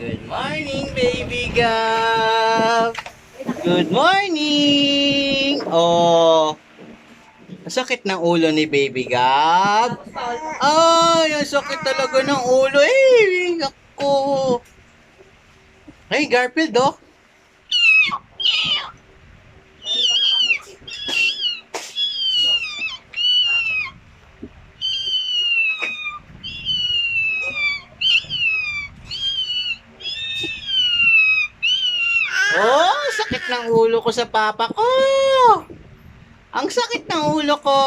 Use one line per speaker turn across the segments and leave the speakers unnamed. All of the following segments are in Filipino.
Good morning, baby Gab! Good morning! Oh, sakit ng ulo ni baby Gab. Ay, ang sakit talaga ng ulo eh. Ako. Hey, Garfield, oh. Oh, sakit ng ulo ko sa papa ko. Ang sakit ng ulo ko.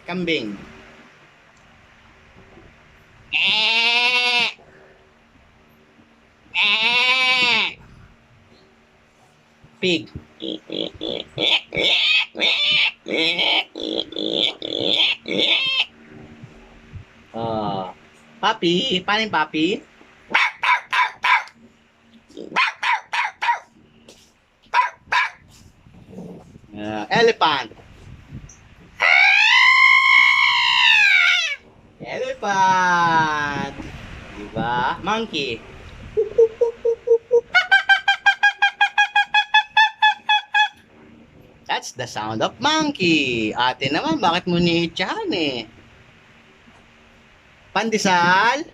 Kambing. Pig. Oh, papi. Paano yung papi? Elephant. Elephant. Diba? Monkey. That's the sound of monkey. Ate naman, bakit mo ni-itchahan eh? Pandesal?